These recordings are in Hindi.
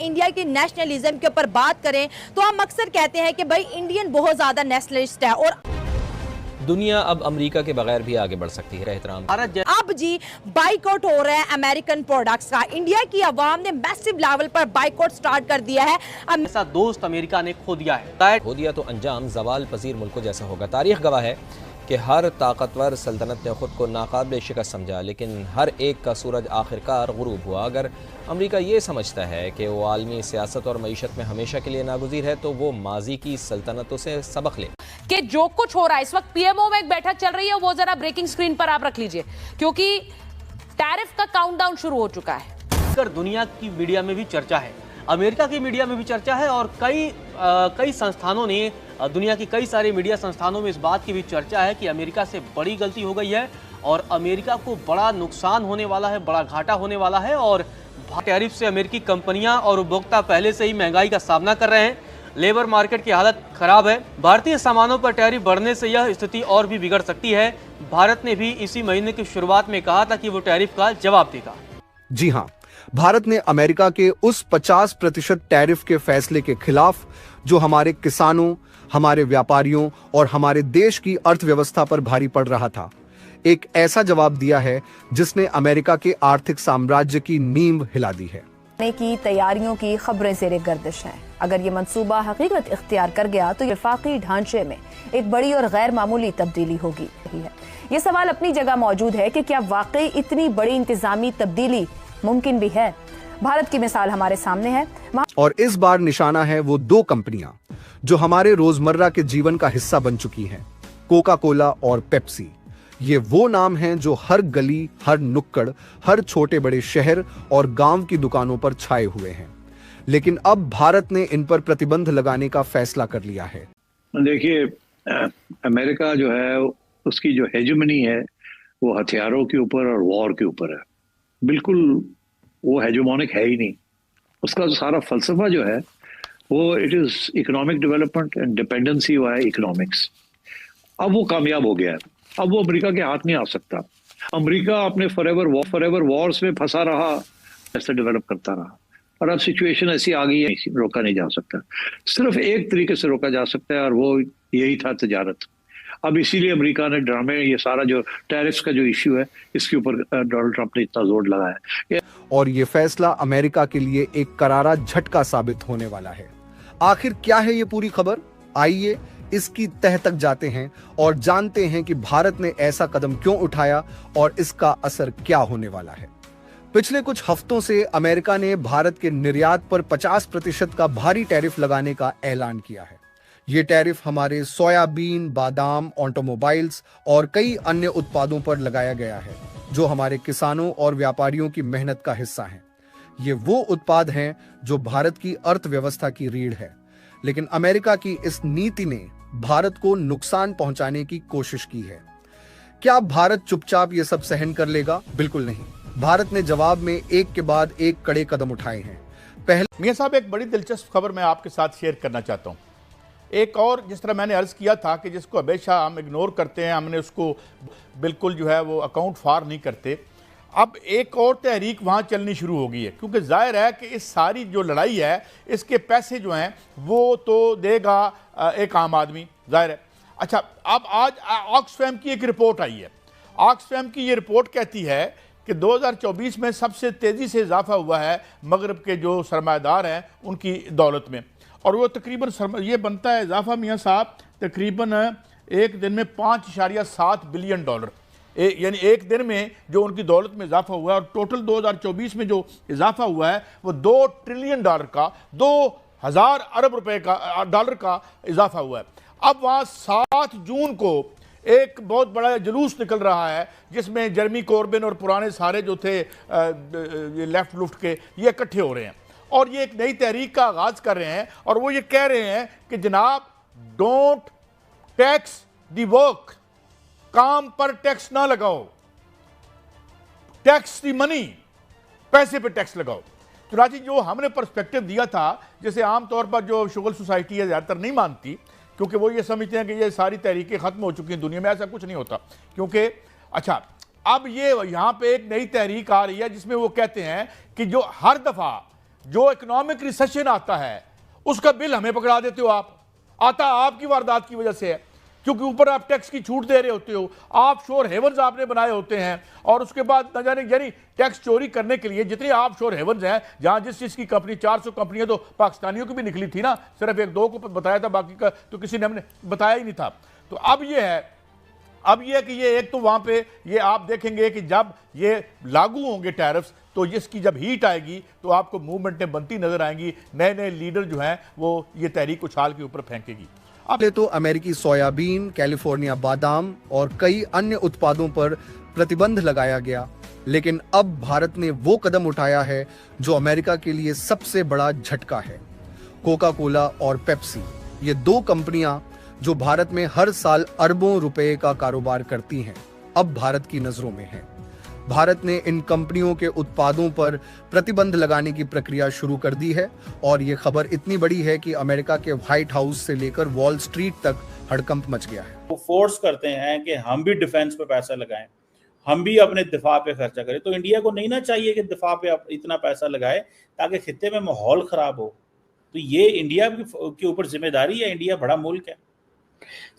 इंडिया की नेशनलिज्म के ऊपर बात करें तो हम अक्सर कहते हैं कि भाई इंडियन बहुत ज़्यादा नेशनलिस्ट है और दुनिया अब अमेरिका के बगैर भी आगे बढ़ सकती है। एहतराम अब जी बाइकआउट हो रहा है अमेरिकन प्रोडक्ट्स का। इंडिया की आवाम ने मैसिव लेवल पर बाइकआउट स्टार्ट कर दिया है। ऐसा दोस्त अमेरिका ने खो दिया है। खो दिया तो अंजाम जवाल पजीर मुल्कों जैसा होगा। तारीख गवाह है कि हर ताकतवर सल्तनत ने खुद को नाकाबिल शिकस्त समझा, लेकिन हर एक का सूरज आखिरकार गुरूब हुआ। अगर अमेरिका ये समझता है कि वो आलमी सियासत और मईशत में हमेशा के लिए नागुज़ीर है तो वो माजी की सल्तनतों से सबक ले कि जो कुछ हो रहा है इस वक्त पीएमओ में एक बैठक चल रही है, वो जरा ब्रेकिंग स्क्रीन पर आप रख लीजिए, क्योंकि टैरिफ का काउंटडाउन शुरू हो चुका है। दुनिया की मीडिया में भी चर्चा है, अमेरिका की मीडिया में भी चर्चा है और कई संस्थानों ने, दुनिया की कई सारे मीडिया संस्थानों में इस बात की भी चर्चा है कि अमेरिका से बड़ी गलती हो गई है और अमेरिका को बड़ा नुकसान होने वाला है, बड़ा घाटा होने वाला है। और टैरिफ से अमेरिकी कंपनियां और उपभोक्ता पहले से ही महंगाई का सामना कर रहे हैं। लेबर मार्केट की हालत खराब है। भारतीय सामानों पर टैरिफ बढ़ने से यह स्थिति और भी बिगड़ सकती है। भारत ने भी इसी महीने की शुरुआत में कहा था कि वो टैरिफ का जवाब देगा। जी हाँ, भारत ने अमेरिका के उस 50% टैरिफ के फैसले के खिलाफ जो हमारे किसानों, हमारे व्यापारियों और हमारे देश की अर्थव्यवस्था पर भारी पड़ रहा था, एक ऐसा जवाब दिया है जिसने अमेरिका के आर्थिक साम्राज्य की नींव हिला दी है। की तैयारियों की खबरें ज़ेरे गर्दिश हैं। अगर ये मंसूबा हकीकत इख्तियार कर गया तो वफाकी ढांचे में एक बड़ी और गैर मामूली तब्दीली होगी। ये सवाल अपनी जगह मौजूद है कि क्या वाकई इतनी बड़ी इंतजामी तब्दीली मुमकिन भी है। भारत की मिसाल हमारे सामने है और इस बार निशाना है वो दो कंपनियां जो हमारे रोजमर्रा के जीवन का हिस्सा बन चुकी हैं, कोका कोला और पेप्सी। ये वो नाम हैं जो हर गली, हर नुक्कड़, हर छोटे बड़े शहर और गांव की दुकानों पर छाए हुए हैं। लेकिन अब भारत ने इन पर प्रतिबंध लगाने का फैसला कर लिया है। देखिए, अमेरिका जो है उसकी जो हेजेमनी है वो हथियारों के ऊपर और वॉर के ऊपर है। बिल्कुल वो हेजेमोनिक है ही नहीं। उसका जो सारा फलसफा जो है वो it is economic development and dependency हुआ है इकोनॉमिक्स। अब वो कामयाब हो गया है। अब वो अमेरिका के हाथ नहीं आ सकता। अमेरिका अपने फॉरएवर वॉर्स में फंसा रहा, ऐसे डेवलप करता रहा और अब सिचुएशन ऐसी आ गई है, रोका नहीं जा सकता। सिर्फ एक तरीके से रोका जा सकता है और वो यही था तजारत। अब इसीलिए अमेरिका ने ड्रामे, ये सारा जो टैरिफ्स का जो इश्यू है इसके ऊपर डोनाल्ड ट्रंप ने इतना जोर लगाया है और ये फैसला अमेरिका के लिए एक करारा झटका साबित होने वाला है। आखिर क्या है ये पूरी खबर? आइए इसकी तह तक जाते हैं और जानते हैं कि भारत ने ऐसा कदम क्यों उठाया और इसका असर क्या होने वाला है। पिछले कुछ हफ्तों से अमेरिका ने भारत के निर्यात पर 50% का भारी टैरिफ लगाने का ऐलान किया है। ये टैरिफ हमारे सोयाबीन, बादाम, ऑटोमोबाइल्स और कई अन्य उत्पादों पर लगाया गया है जो हमारे किसानों और व्यापारियों की मेहनत का हिस्सा हैं। ये वो उत्पाद हैं जो भारत की अर्थव्यवस्था की रीढ़ है। लेकिन अमेरिका की इस नीति ने भारत को नुकसान पहुंचाने की कोशिश की है। क्या भारत चुपचाप ये सब सहन कर लेगा? बिल्कुल नहीं। भारत ने जवाब में एक के बाद एक कड़े कदम उठाए हैं। पहले मियां साहब, एक बड़ी दिलचस्प खबर मैं आपके साथ शेयर करना चाहता हूं। एक और, जिस तरह मैंने अर्ज किया था कि जिसको हमेशा हम इग्नोर करते हैं, हमने उसको बिल्कुल जो है वो अकाउंट फॉर नहीं करते, अब एक और तहरीक वहाँ चलनी शुरू हो गई है, क्योंकि जाहिर है कि इस सारी जो लड़ाई है इसके पैसे जो हैं वो तो देगा एक आम आदमी, जाहिर है। अच्छा, अब आज ऑक्सफैम की एक रिपोर्ट आई है। ऑक्सफैम की ये रिपोर्ट कहती है कि 2024 में सबसे तेज़ी से इजाफा हुआ है मगरब के जो सरमायादार हैं उनकी दौलत में, और वो तकरीबन ये बनता है इजाफा मियाँ साहब तकरीबन एक दिन में $5.7 बिलियन, यानी एक दिन में जो उनकी दौलत में इजाफा हुआ है। और टोटल 2024 में जो इजाफा हुआ है वो $2 ट्रिलियन का, 2000 अरब रुपए का डॉलर का इजाफा हुआ है। अब वहाँ 7 जून को एक बहुत बड़ा जुलूस निकल रहा है जिसमें जर्मी कोर्बिन और पुराने सारे जो थे लेफ्ट लुफ्ट के, ये इकट्ठे हो रहे हैं और ये एक नई तहरीक का आगाज कर रहे हैं। और वो ये कह रहे हैं कि जनाब, डोंट टैक्स द वर्क, काम पर टैक्स ना लगाओ, टैक्स दी मनी, पैसे पे टैक्स लगाओ। चुनांचे जो हमने पर्सपेक्टिव दिया था, जैसे आमतौर पर जो शुगल सोसाइटी है ज़्यादातर नहीं मानती, क्योंकि वो ये समझते हैं कि ये सारी तहरीकें ख़त्म हो चुकी हैं दुनिया में। ऐसा कुछ नहीं होता, क्योंकि अच्छा अब ये यहाँ पे एक नई तहरीक आ रही है जिसमें वो कहते हैं कि जो हर दफ़ा जो इकोनॉमिक रिसेशन आता है उसका बिल हमें पकड़ा देते हो आप। आता आपकी वारदात की वजह से है, क्योंकि ऊपर आप टैक्स की छूट दे रहे होते हो, आप शोर हेवन्स आपने बनाए होते हैं, और उसके बाद न जाने यानी टैक्स चोरी करने के लिए जितने आप शोर हेवन्स हैं, जहां जिस चीज़ की कंपनी 400 कंपनियां तो पाकिस्तानियों की भी निकली थी ना, सिर्फ एक दो को बताया था, बाकी का तो किसी ने हमने बताया ही नहीं था। तो अब ये है कि ये एक तो वहां पे ये आप देखेंगे कि जब ये लागू होंगे टैरिफ्स, तो इसकी जब हीट आएगी तो आपको मूवमेंटें बनती नजर आएंगी, नए नए लीडर जो हैं वो ये तहरीक उछाल के ऊपर फेंकेगी। पहले तो अमेरिकी सोयाबीन, कैलिफोर्निया बादाम और कई अन्य उत्पादों पर प्रतिबंध लगाया गया, लेकिन अब भारत ने वो कदम उठाया है जो अमेरिका के लिए सबसे बड़ा झटका है। कोका कोला और पेप्सी, ये दो कंपनियां जो भारत में हर साल अरबों रुपए का कारोबार करती हैं, अब भारत की नजरों में हैं। भारत ने इन कंपनियों के उत्पादों पर प्रतिबंध लगाने की प्रक्रिया शुरू कर दी है, और ये खबर इतनी बड़ी है कि अमेरिका के व्हाइट हाउस से लेकर वॉल स्ट्रीट तक हड़कंप मच गया है। वो फोर्स करते हैं कि हम भी डिफेंस पे पैसा लगाएं, हम भी अपने दिफा पे खर्चा करें। तो इंडिया को नहीं ना चाहिए कि दिफा पे इतना पैसा लगाए ताकि खित्ते में माहौल खराब हो। तो ये इंडिया के ऊपर जिम्मेदारी है, इंडिया बड़ा मुल्क है।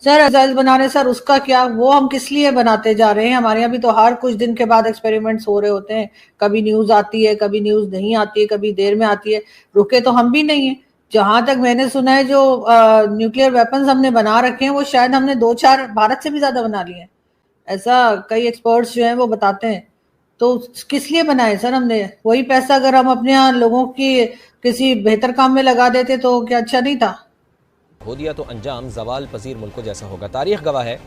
सर मिसाइल बनाने, सर उसका क्या, वो हम किस लिए बनाते जा रहे हैं? हमारे यहाँ भी तो हर कुछ दिन के बाद एक्सपेरिमेंट्स हो रहे होते हैं, कभी न्यूज आती है, कभी न्यूज नहीं आती है, कभी देर में आती है, रुके तो हम भी नहीं है। जहां तक मैंने सुना है जो न्यूक्लियर वेपन्स हमने बना रखे हैं वो शायद हमने 2-4 भारत से भी ज्यादा बना लिए हैं, ऐसा कई एक्सपर्ट्स जो हैं वो बताते हैं। तो किस लिए बनाए सर हमने? वही पैसा अगर हम अपने यहाँ लोगों की किसी बेहतर काम में लगा देते तो क्या अच्छा नहीं था? हो दिया तो अंजाम ज़वाल पजीर मुल्कों जैसा होगा। तारीख गवाह है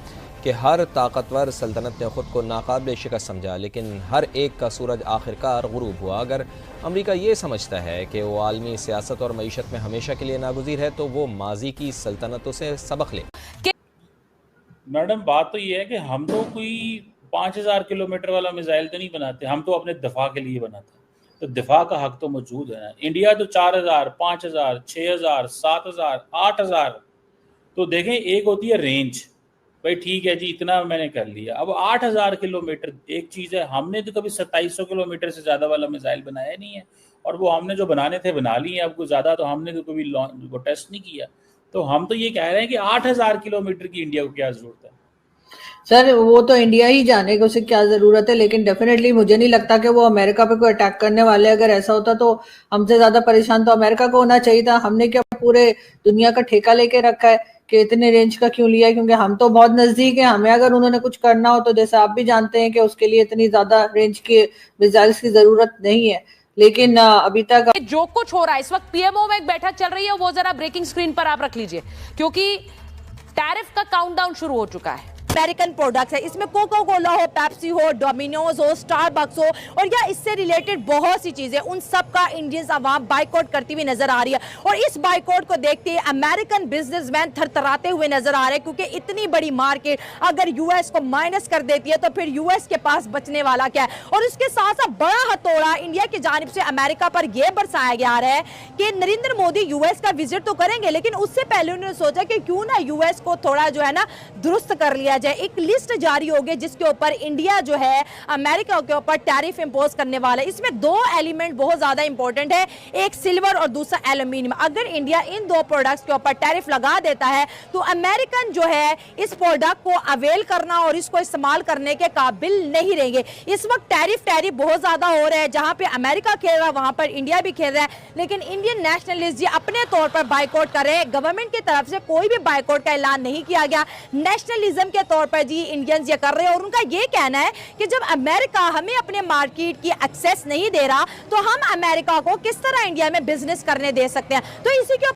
कि हर ताकतवर सल्तनत ने ख़ुद को नाकाबिल शिकस्त समझा, लेकिन हर एक का सूरज आखिरकार गुरूब हुआ। अगर अमेरिका ये समझता है कि वो आलमी सियासत और मईशत में हमेशा के लिए नागुज़ीर है, तो वो माजी की सल्तनतों से सबक ले। मैडम बात तो ये है कि हम तो कोई 5000 किलोमीटर वाला मिसाइल तो नहीं बनाते, हम तो अपने दिफा के लिए बनाते हैं। तो दिफा का हक तो मौजूद है ना। इंडिया तो 4000, 5000, 6000, 7000, 8000। तो देखें, एक होती है रेंज, भाई ठीक है जी इतना मैंने कर लिया। अब 8000 किलोमीटर एक चीज़ है। हमने तो कभी 2700 किलोमीटर से ज़्यादा वाला मिसाइल बनाया नहीं है, और वो हमने जो बनाने थे बना लिए। अब कुछ ज़्यादा तो हमने तो कभी वो टेस्ट नहीं किया। तो हम तो ये कह रहे हैं कि 8000 किलोमीटर की इंडिया को क्या ज़रूरत है? सर वो तो इंडिया ही जाने को, उसे क्या जरूरत है, लेकिन डेफिनेटली मुझे नहीं लगता कि वो अमेरिका पे कोई अटैक करने वाले। अगर ऐसा होता तो हमसे ज्यादा परेशान तो अमेरिका को होना चाहिए था। हमने क्या पूरे दुनिया का ठेका लेके रखा है कि इतने रेंज का क्यों लिया है? क्योंकि हम तो बहुत नजदीक है। हमें अगर उन्होंने कुछ करना हो तो जैसे आप भी जानते हैं कि उसके लिए इतनी ज्यादा रेंज के मिसाइल्स की जरूरत नहीं है। लेकिन अभी तक जो कुछ हो रहा है इस वक्त पीएमओ में एक बैठक चल रही है, वो जरा ब्रेकिंग स्क्रीन पर आप रख लीजिए, क्योंकि टैरिफ का काउंटडाउन शुरू हो चुका है। अमेरिकन प्रोडक्ट्स है, इसमें कोका कोला हो, पेप्सी हो, डोमिनोज हो, स्टारबक्स हो, और या इससे रिलेटेड बहुत सी चीजें, उन सब का इंडियंस अवाम बाइकआउट करती हुई नजर आ रही है। और इस बाइकआउट को देखते ही अमेरिकन बिजनेसमैन थरथराते हुए नजर आ रहे हैं, क्योंकि इतनी बड़ी मार्केट अगर यूएस को माइनस कर देती है तो फिर यूएस के पास बचने वाला क्या है। और इसके साथ साथ बड़ा हथौड़ा इंडिया की जानिब से अमेरिका पर यह बरसाया जा रहा है कि नरेंद्र मोदी यूएस का विजिट तो करेंगे, लेकिन उससे पहले उन्होंने सोचा कि क्यों ना यूएस को थोड़ा जो है ना दुरुस्त कर लिया जाए। एक लिस्ट जारी होगी जिसके ऊपर इंडिया जो है अमेरिका के ऊपर टैरिफ इंपोज करने वाला है। इसमें दो एलिमेंट बहुत ज्यादा इंपॉर्टेंट है, एक सिल्वर और दूसरा एल्यूमिनियम। अगर इंडिया इन दो प्रोडक्ट्स के ऊपर टैरिफ लगा देता है तो अमेरिकन जो है इस प्रोडक्ट को अवेल करना और इसको इस्तेमाल करने के काबिल नहीं रहेंगे। इस वक्त टैरिफ बहुत ज्यादा हो रहे हैं, जहां पे अमेरिका खेल रहा है वहां पर इंडिया भी खेल रहा है, लेकिन इंडियन नेशनलिस्ट जी अपने तौर पर बाइकआउट कर रहे हैं। गवर्नमेंट की तरफ से कोई भी बाइकआउट का ऐलान नहीं किया गया, नेशनलिज्म के तौर पर जी इंडियंस ये कर रहे हैं। और उनका ये कहना है कि जब अमेरिका हमें अपने मार्केट की एक्सेस नहीं दे रहा तो हम अमेरिका को किस तरह इंडिया में बिजनेस करने दे सकते हैं। तो इसी के